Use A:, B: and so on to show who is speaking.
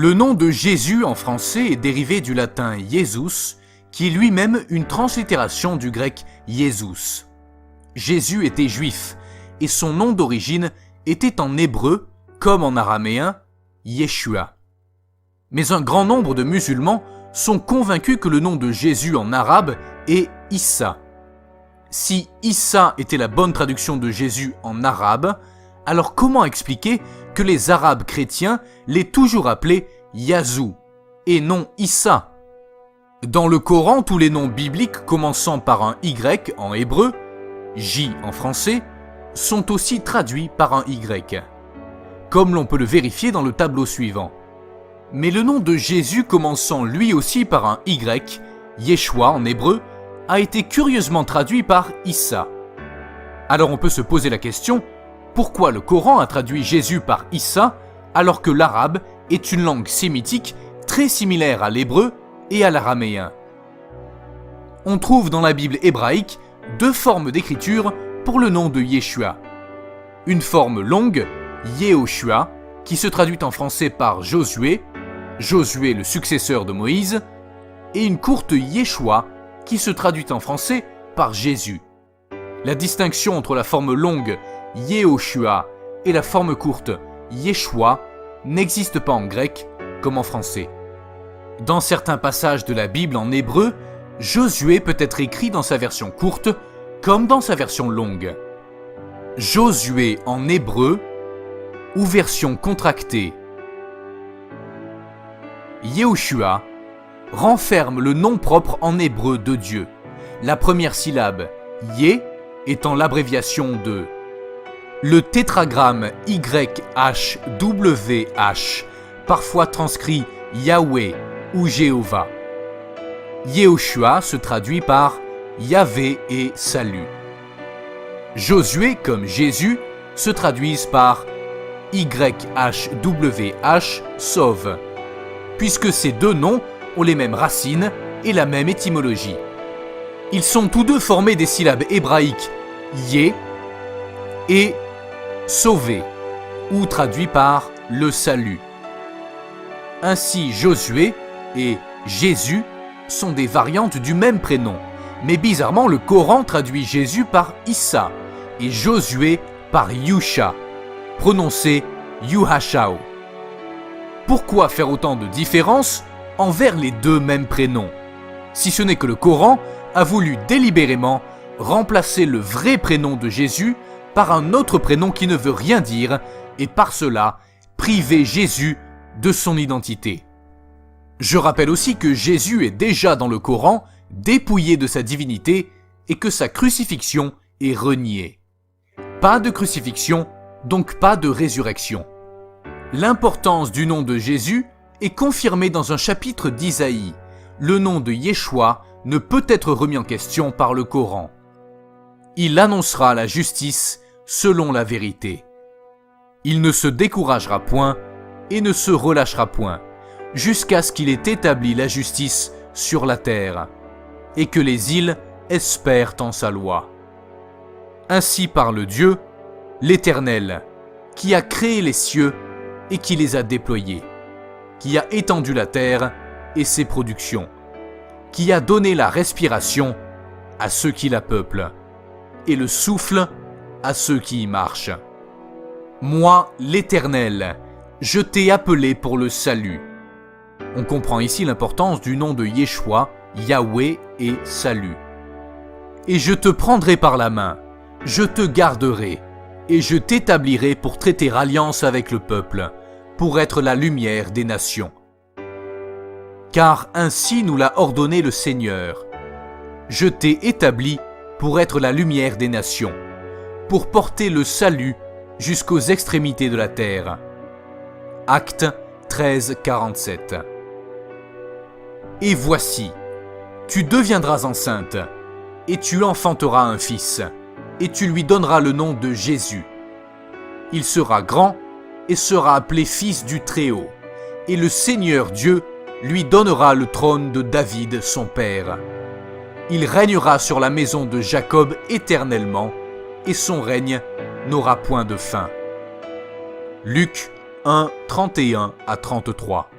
A: Le nom de Jésus en français est dérivé du latin Iesus, qui est lui-même une translittération du grec Iesus. Jésus était juif, et son nom d'origine était en hébreu, comme en araméen, Yeshua. Mais un grand nombre de musulmans sont convaincus que le nom de Jésus en arabe est Issa. Si Issa était la bonne traduction de Jésus en arabe, alors comment expliquer que les arabes chrétiens l'aient toujours appelé Yazoo et non Issa? Dans le Coran, tous les noms bibliques commençant par un Y en hébreu, J en français, sont aussi traduits par un Y, comme l'on peut le vérifier dans le tableau suivant. Mais le nom de Jésus commençant lui aussi par un Y, Yeshua en hébreu, a été curieusement traduit par Issa. Alors on peut se poser la question, pourquoi le Coran a traduit Jésus par Issa alors que l'arabe est une langue sémitique très similaire à l'hébreu et à l'araméen? On trouve dans la Bible hébraïque deux formes d'écriture pour le nom de Yeshua. Une forme longue, Yehoshua, qui se traduit en français par Josué, Josué le successeur de Moïse, et une courte Yeshua, qui se traduit en français par Jésus. La distinction entre la forme longue Yehoshua et la forme courte Yeshua n'existe pas en grec comme en français. Dans certains passages de la Bible en hébreu, Josué peut être écrit dans sa version courte comme dans sa version longue. Josué en hébreu ou version contractée. Yehoshua renferme le nom propre en hébreu de Dieu, la première syllabe Yé étant l'abréviation de le tétragramme YHWH, parfois transcrit Yahweh ou Jéhovah. Yehoshua se traduit par Yahvé et salut. Josué comme Jésus se traduisent par YHWH sauve, puisque ces deux noms ont les mêmes racines et la même étymologie. Ils sont tous deux formés des syllabes hébraïques Yé et sauvé, ou traduit par le salut. Ainsi Josué et Jésus sont des variantes du même prénom, mais bizarrement le Coran traduit Jésus par Issa et Josué par Yusha, prononcé Yuhashao. Pourquoi faire autant de différences envers les deux mêmes prénoms, si ce n'est que le Coran a voulu délibérément remplacer le vrai prénom de Jésus par un autre prénom qui ne veut rien dire et par cela priver Jésus de son identité. Je rappelle aussi que Jésus est déjà dans le Coran dépouillé de sa divinité et que sa crucifixion est reniée. Pas de crucifixion, donc pas de résurrection. L'importance du nom de Jésus est confirmée dans un chapitre d'Isaïe. Le nom de Yeshua ne peut être remis en question par le Coran. Il annoncera la justice selon la vérité. Il ne se découragera point et ne se relâchera point, jusqu'à ce qu'il ait établi la justice sur la terre, et que les îles espèrent en sa loi. Ainsi parle Dieu, l'Éternel, qui a créé les cieux et qui les a déployés, qui a étendu la terre et ses productions, qui a donné la respiration à ceux qui la peuplent, et le souffle à ceux qui y marchent. Moi, l'Éternel, je t'ai appelé pour le salut. On comprend ici l'importance du nom de Yeshua, Yahweh et salut. Et je te prendrai par la main, je te garderai, et je t'établirai pour traiter alliance avec le peuple, pour être la lumière des nations. Car ainsi nous l'a ordonné le Seigneur. Je t'ai établi pour être la lumière des nations, pour porter le salut jusqu'aux extrémités de la terre. Acte 13, 47. Et voici, tu deviendras enceinte, et tu enfanteras un fils, et tu lui donneras le nom de Jésus. Il sera grand et sera appelé fils du Très-Haut, et le Seigneur Dieu lui donnera le trône de David son père. Il régnera sur la maison de Jacob éternellement, et son règne n'aura point de fin. Luc 1, 31 à 33.